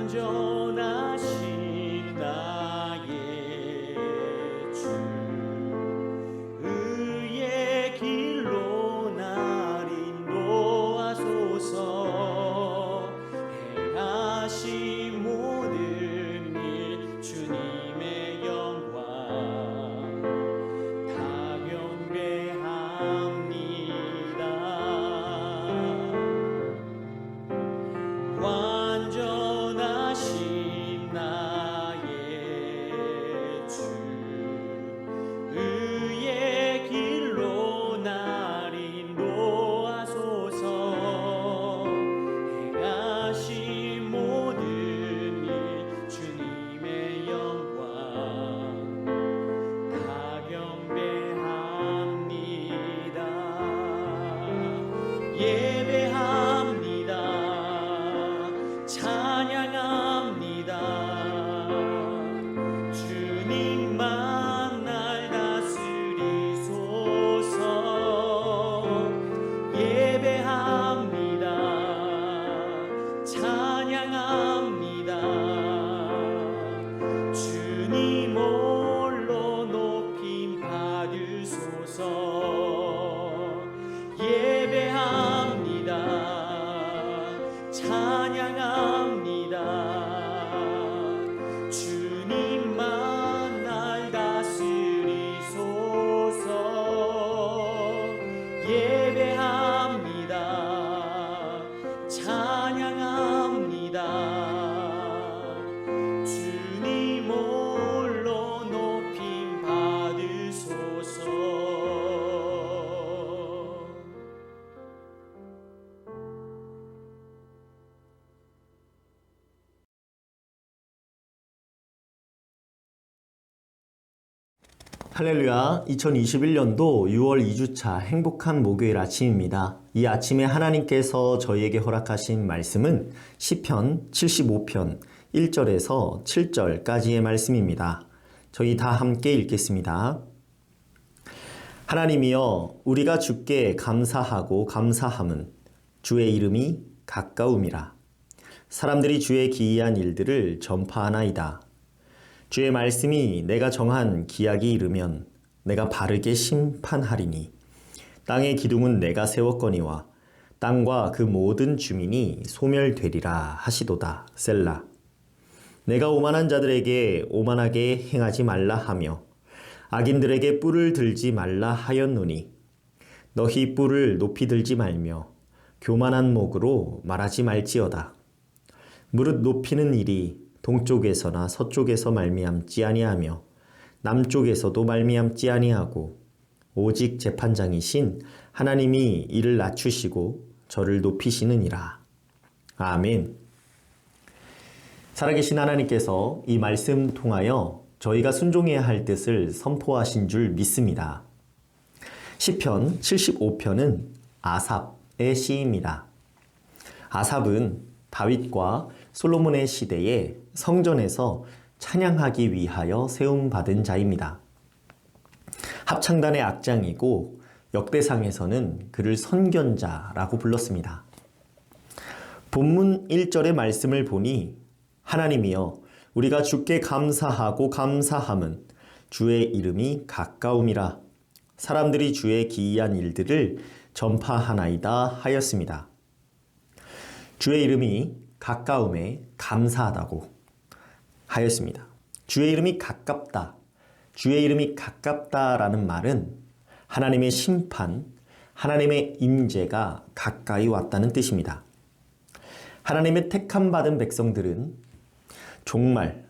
완전하신 나의 주 의의 길로 날 인도하소서. 행하신 모든 일 주님의 영광 다 경배합니다. 완전하신 나의 주 의의 길로 날 인도하소서. 행하신 모든 일 주님의 영광 다 경배합니다. 예배합니다. 찬양합니다. 주님만 날 다스리소서. 예배합니다. 찬양합니다. 주님 홀로 높임 받으소서. 예배합니다. 찬양합니다. 주님만 날 다스리소서. 예배합니다. 찬양합니다. 주님 홀로 높임 받으소서. 할렐루야. 2021년도 6월 2주차 행복한 목요일 아침입니다. 이 아침에 하나님께서 저희에게 허락하신 말씀은 시편 75편 1절에서 7절까지의 말씀입니다. 저희 다 함께 읽겠습니다. 하나님이여, 우리가 주께 감사하고 감사함은 주의 이름이 가까움이라. 사람들이 주의 기이한 일들을 전파하나이다. 주의 말씀이 내가 정한 기약이 이르면 내가 바르게 심판하리니 땅의 기둥은 내가 세웠거니와 땅과 그 모든 주민이 소멸되리라 하시도다. 셀라. 내가 오만한 자들에게 오만하게 행하지 말라 하며 악인들에게 뿔을 들지 말라 하였노니 너희 뿔을 높이 들지 말며 교만한 목으로 말하지 말지어다. 무릇 높이는 일이 동쪽에서나 서쪽에서 말미암지 아니하며 남쪽에서도 말미암지 아니하고 오직 재판장이신 하나님이 이를 낮추시고 저를 높이시느니라. 아멘. 살아계신 하나님께서 이 말씀 통하여 저희가 순종해야 할 뜻을 선포하신 줄 믿습니다. 시편 75편은 아삽의 시입니다. 아삽은 다윗과 솔로몬의 시대에 성전에서 찬양하기 위하여 세움받은 자입니다. 합창단의 악장이고 역대상에서는 그를 선견자라고 불렀습니다. 본문 1절의 말씀을 보니 하나님이여, 우리가 주께 감사하고 감사함은 주의 이름이 가까움이라. 사람들이 주의 기이한 일들을 전파하나이다 하였습니다. 주의 이름이 가까움에 감사하다고 하였습니다. 주의 이름이 가깝다. 주의 이름이 가깝다라는 말은 하나님의 심판, 하나님의 임재가 가까이 왔다는 뜻입니다. 하나님의 택함받은 백성들은 종말,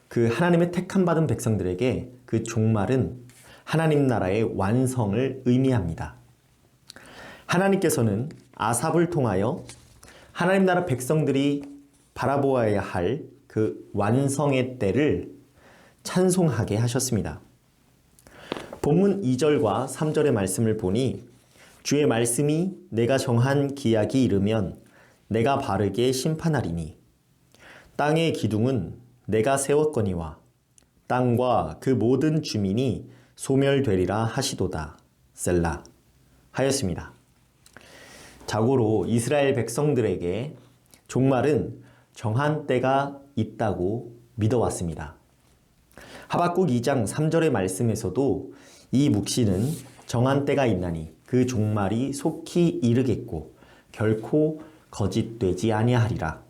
그 하나님의 택함받은 백성들에게 그 종말은 하나님 나라의 완성을 의미합니다. 하나님께서는 아삽을 통하여 하나님 나라 백성들이 바라보아야 할 그 완성의 때를 찬송하게 하셨습니다. 본문 2절과 3절의 말씀을 보니 주의 말씀이 내가 정한 기약이 이르면 내가 바르게 심판하리니 땅의 기둥은 내가 세웠거니와 땅과 그 모든 주민이 소멸되리라 하시도다. 셀라 하였습니다. 자고로 이스라엘 백성들에게 종말은 정한 때가 있다고 믿어왔습니다. 하박국 2장 3절의 말씀에서도 이 묵시는 정한 때가 있나니 그 종말이 속히 이르겠고 결코 거짓되지 아니하리라.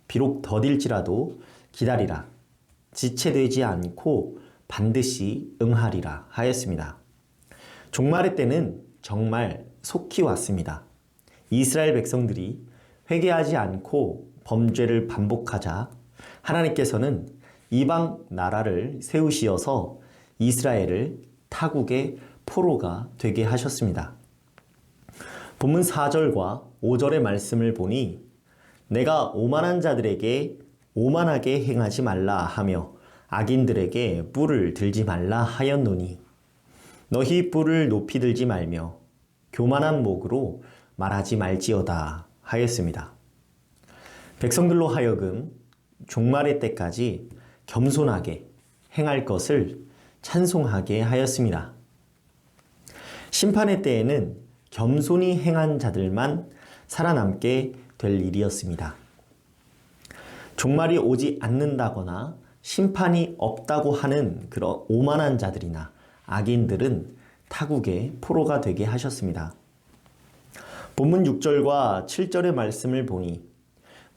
비록 더딜지라도 기다리라. 지체되지 않고 반드시 응하리라 하였습니다. 종말의 때는 정말 속히 왔습니다. 이스라엘 백성들이 회개하지 않고 범죄를 반복하자 하나님께서는 이방 나라를 세우시어서 이스라엘을 타국의 포로가 되게 하셨습니다. 본문 4절과 5절의 말씀을 보니 내가 오만한 자들에게 오만하게 행하지 말라 하며 악인들에게 뿔을 들지 말라 하였노니 너희 뿔을 높이 들지 말며 교만한 목으로 말하지 말지어다 하였습니다. 백성들로 하여금 종말의 때까지 겸손하게 행할 것을 찬송하게 하였습니다. 심판의 때에는 겸손히 행한 자들만 살아남게 될 일이었습니다. 종말이 오지 않는다거나 심판이 없다고 하는 그런 오만한 자들이나 악인들은 타국의 포로가 되게 하셨습니다. 본문 6절과 7절의 말씀을 보니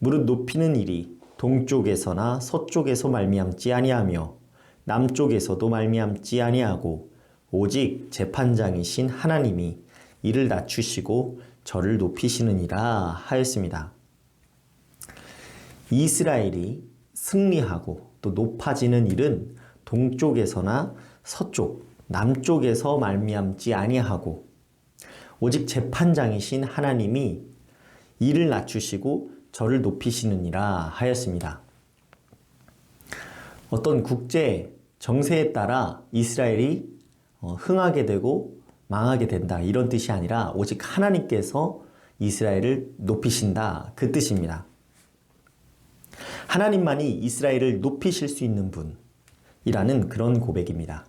무릇 높이는 일이 동쪽에서나 서쪽에서 말미암지 아니하며 남쪽에서도 말미암지 아니하고 오직 재판장이신 하나님이 이를 낮추시고 저를 높이시느니라 하였습니다. 이스라엘이 승리하고 또 높아지는 일은 동쪽에서나 서쪽, 남쪽에서 말미암지 아니하고 오직 재판장이신 하나님이 이를 낮추시고 저를 높이시느니라 하였습니다. 어떤 국제 정세에 따라 이스라엘이 흥하게 되고 망하게 된다 이런 뜻이 아니라 오직 하나님께서 이스라엘을 높이신다 그 뜻입니다. 하나님만이 이스라엘을 높이실 수 있는 분이라는 그런 고백입니다.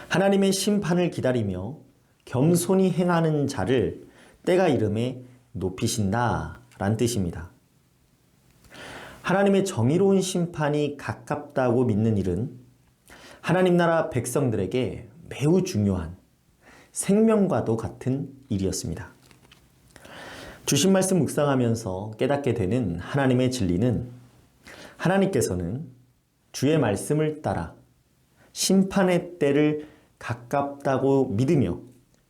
하나님의 심판을 기다리며 겸손히 행하는 자를 때가 이름에 높이신다 라는 뜻입니다. 하나님의 정의로운 심판이 가깝다고 믿는 일은 하나님 나라 백성들에게 매우 중요한 생명과도 같은 일이었습니다. 주신 말씀 묵상하면서 깨닫게 되는 하나님의 진리는 하나님께서는 주의 말씀을 따라 심판의 때를 가깝다고 믿으며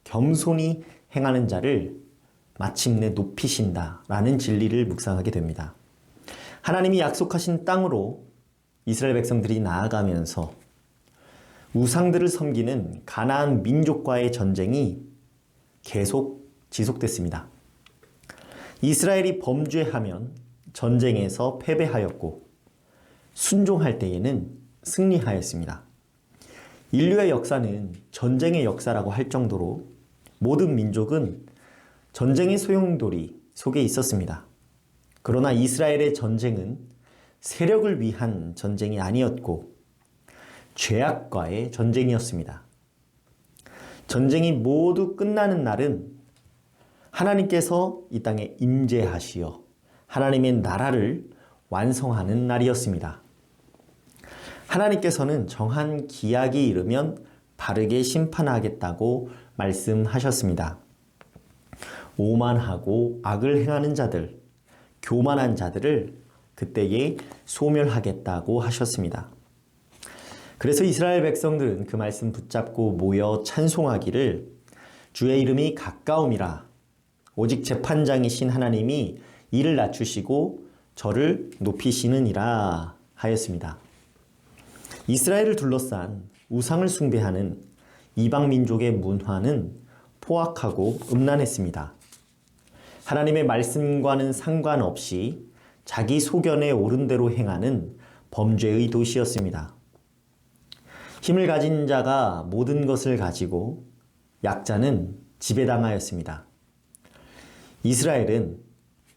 겸손히 행하는 자를 마침내 높이신다라는 진리를 묵상하게 됩니다. 하나님이 약속하신 땅으로 이스라엘 백성들이 나아가면서 우상들을 섬기는 가나안 민족과의 전쟁이 계속 지속됐습니다. 이스라엘이 범죄하면 전쟁에서 패배하였고 순종할 때에는 승리하였습니다. 인류의 역사는 전쟁의 역사라고 할 정도로 모든 민족은 전쟁의 소용돌이 속에 있었습니다. 그러나 이스라엘의 전쟁은 세력을 위한 전쟁이 아니었고 죄악과의 전쟁이었습니다. 전쟁이 모두 끝나는 날은 하나님께서 이 땅에 임재하시어 하나님의 나라를 완성하는 날이었습니다. 하나님께서는 정한 기약이 이르면 바르게 심판하겠다고 말씀하셨습니다. 오만하고 악을 행하는 자들, 교만한 자들을 그때에 소멸하겠다고 하셨습니다. 그래서 이스라엘 백성들은 그 말씀 붙잡고 모여 찬송하기를 주의 이름이 가까움이라 오직 재판장이신 하나님이 이를 낮추시고 저를 높이시느니라 하였습니다. 이스라엘을 둘러싼 우상을 숭배하는 이방 민족의 문화는 포악하고 음란했습니다. 하나님의 말씀과는 상관없이 자기 소견에 옳은 대로 행하는 범죄의 도시였습니다. 힘을 가진 자가 모든 것을 가지고 약자는 지배당하였습니다. 이스라엘은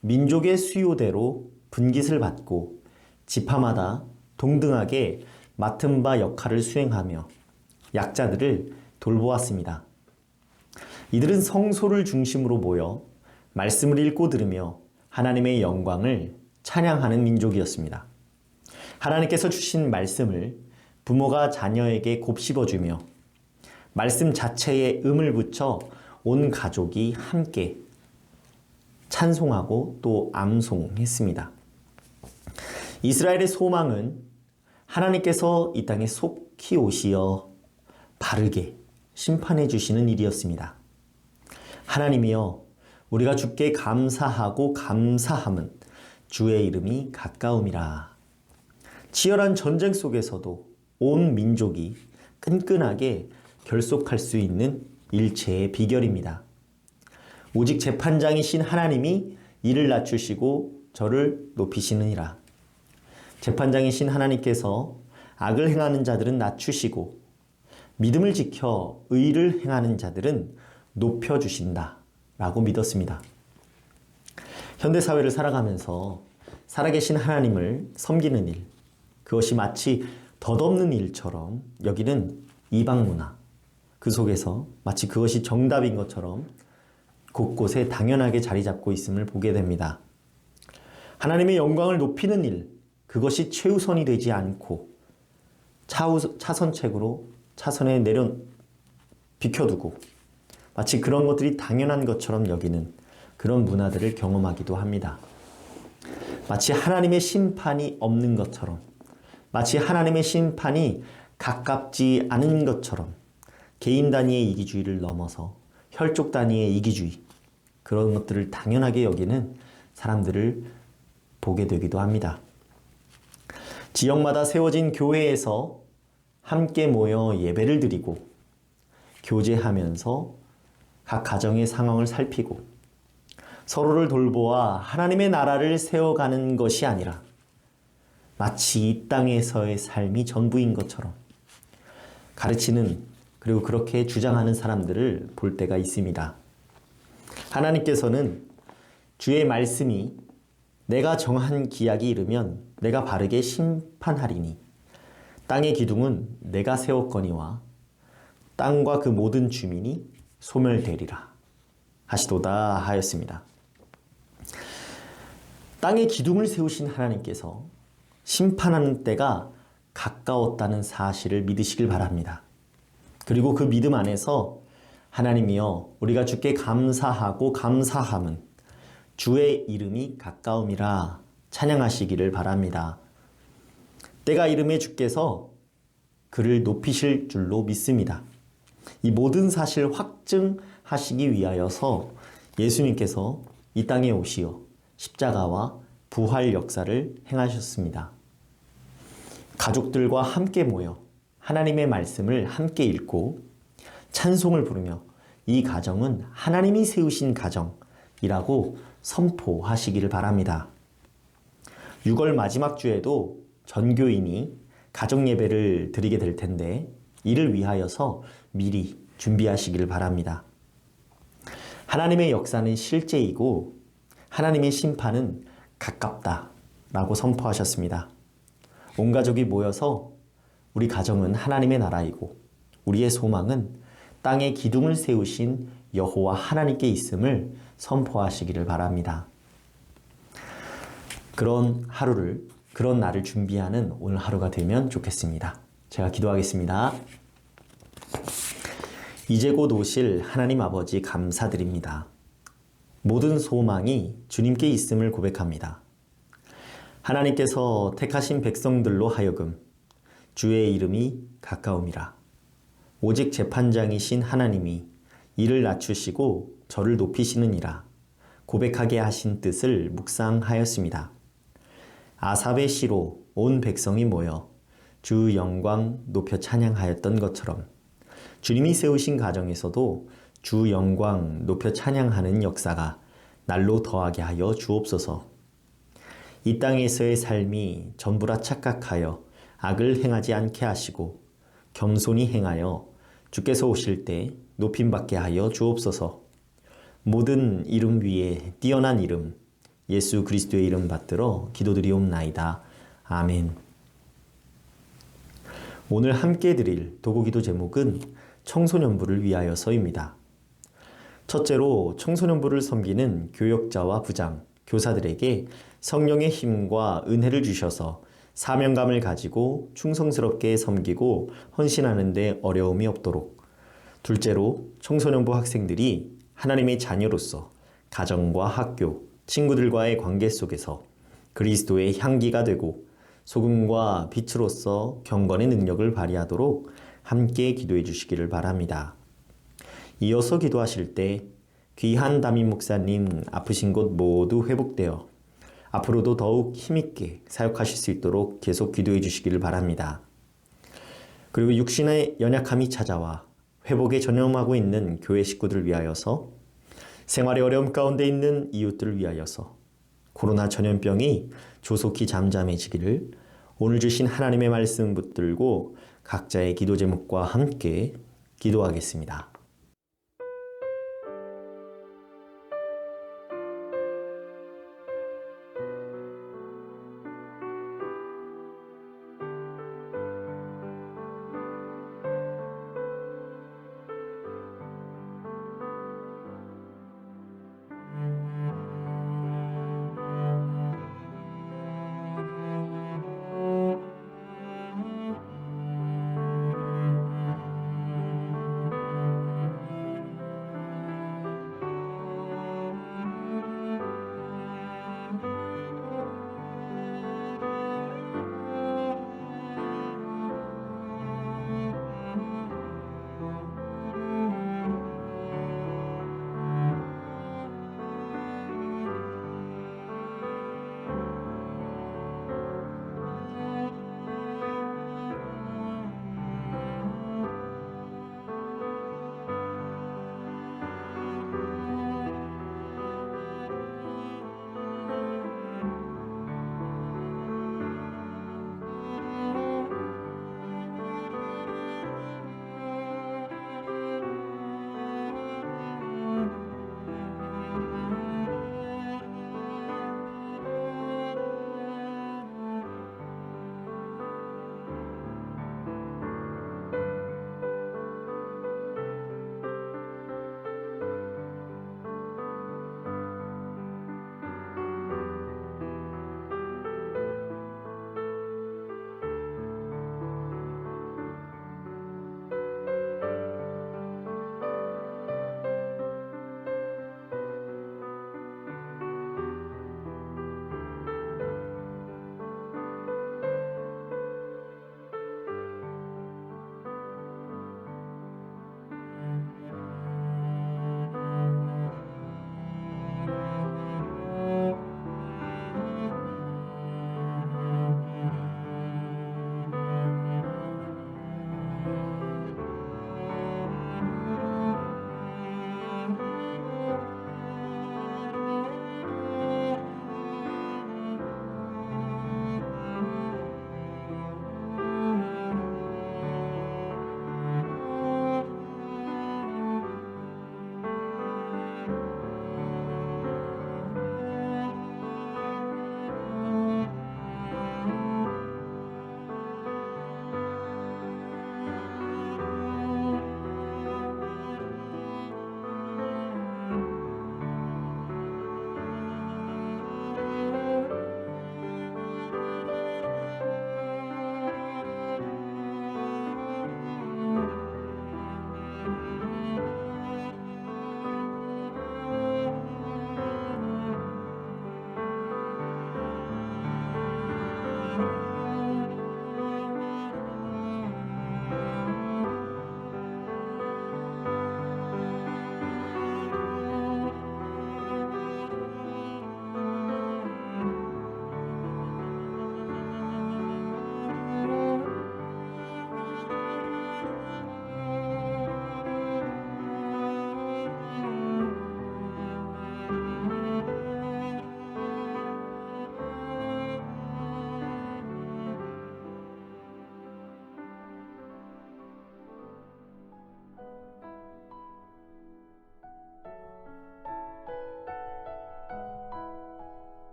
민족의 수요대로 분깃을 받고 지파마다 동등하게 맡은 바 역할을 수행하며 약자들을 돌보았습니다. 이들은 성소를 중심으로 모여 말씀을 읽고 들으며 하나님의 영광을 찬양하는 민족이었습니다. 하나님께서 주신 말씀을 부모가 자녀에게 곱씹어주며 말씀 자체에 음을 붙여 온 가족이 함께 찬송하고 또 암송했습니다. 이스라엘의 소망은 하나님께서 이 땅에 속히 오시어 바르게 심판해 주시는 일이었습니다. 하나님이여, 우리가 주께 감사하고 감사함은 주의 이름이 가까움이라. 치열한 전쟁 속에서도 온 민족이 끈끈하게 결속할 수 있는 일체의 비결입니다. 오직 재판장이신 하나님이 이를 낮추시고 저를 높이시느니라. 재판장이신 하나님께서 악을 행하는 자들은 낮추시고 믿음을 지켜 의를 행하는 자들은 높여주신다 라고 믿었습니다. 현대사회를 살아가면서 살아계신 하나님을 섬기는 일, 그것이 마치 덧없는 일처럼 여기는 이방문화, 그 속에서 마치 그것이 정답인 것처럼 곳곳에 당연하게 자리 잡고 있음을 보게 됩니다. 하나님의 영광을 높이는 일, 그것이 최우선이 되지 않고 차선책으로 차선에 비켜두고 마치 그런 것들이 당연한 것처럼 여기는 그런 문화들을 경험하기도 합니다. 마치 하나님의 심판이 없는 것처럼, 마치 하나님의 심판이 가깝지 않은 것처럼 개인 단위의 이기주의를 넘어서 혈족 단위의 이기주의, 그런 것들을 당연하게 여기는 사람들을 보게 되기도 합니다. 지역마다 세워진 교회에서 함께 모여 예배를 드리고 교제하면서 각 가정의 상황을 살피고 서로를 돌보아 하나님의 나라를 세워가는 것이 아니라 마치 이 땅에서의 삶이 전부인 것처럼 가르치는, 그리고 그렇게 주장하는 사람들을 볼 때가 있습니다. 하나님께서는 주의 말씀이 내가 정한 기약이 이르면 내가 바르게 심판하리니 땅의 기둥은 내가 세웠거니와 땅과 그 모든 주민이 소멸되리라 하시도다 하였습니다. 땅의 기둥을 세우신 하나님께서 심판하는 때가 가까웠다는 사실을 믿으시길 바랍니다. 그리고 그 믿음 안에서 하나님이여, 우리가 주께 감사하고 감사함은 주의 이름이 가까움이라 찬양하시기를 바랍니다. 때가 이름에 주께서 그를 높이실 줄로 믿습니다. 이 모든 사실 확증하시기 위하여서 예수님께서 이 땅에 오시어 십자가와 부활 역사를 행하셨습니다. 가족들과 함께 모여 하나님의 말씀을 함께 읽고 찬송을 부르며 이 가정은 하나님이 세우신 가정이라고 선포하시기를 바랍니다. 6월 마지막 주에도 전교인이 가정 예배를 드리게 될 텐데 이를 위하여서 미리 준비하시기를 바랍니다. 하나님의 역사는 실제이고 하나님의 심판은 가깝다라고 선포하셨습니다. 온 가족이 모여서 우리 가정은 하나님의 나라이고 우리의 소망은 땅에 기둥을 세우신 여호와 하나님께 있음을 선포하시기를 바랍니다. 그런 하루를, 그런 날을 준비하는 오늘 하루가 되면 좋겠습니다. 제가 기도하겠습니다. 이제 곧 오실 하나님 아버지 감사드립니다. 모든 소망이 주님께 있음을 고백합니다. 하나님께서 택하신 백성들로 하여금 주의 이름이 가까움이라. 오직 재판장이신 하나님이 이를 낮추시고 저를 높이시느니라 고백하게 하신 뜻을 묵상하였습니다. 아삽의 시로 온 백성이 모여 주 영광 높여 찬양하였던 것처럼 주님이 세우신 가정에서도 주 영광 높여 찬양하는 역사가 날로 더하게 하여 주옵소서. 이 땅에서의 삶이 전부라 착각하여 악을 행하지 않게 하시고 겸손히 행하여 주께서 오실 때 높임받게 하여 주옵소서. 모든 이름 위에 뛰어난 이름 예수 그리스도의 이름 받들어 기도드리옵나이다. 아멘. 오늘 함께 드릴 도구기도 제목은 청소년부를 위하여서입니다. 첫째로 청소년부를 섬기는 교역자와 부장, 교사들에게 성령의 힘과 은혜를 주셔서 사명감을 가지고 충성스럽게 섬기고 헌신하는 데 어려움이 없도록, 둘째로 청소년부 학생들이 하나님의 자녀로서 가정과 학교, 친구들과의 관계 속에서 그리스도의 향기가 되고 소금과 빛으로서 경건의 능력을 발휘하도록 함께 기도해 주시기를 바랍니다. 이어서 기도하실 때 귀한 담임 목사님 아프신 곳 모두 회복되어 앞으로도 더욱 힘있게 사역하실 수 있도록 계속 기도해 주시기를 바랍니다. 그리고 육신의 연약함이 찾아와 회복에 전념하고 있는 교회 식구들을 위하여서, 생활의 어려움 가운데 있는 이웃들을 위하여서, 코로나 전염병이 조속히 잠잠해지기를 오늘 주신 하나님의 말씀 붙들고 각자의 기도 제목과 함께 기도하겠습니다.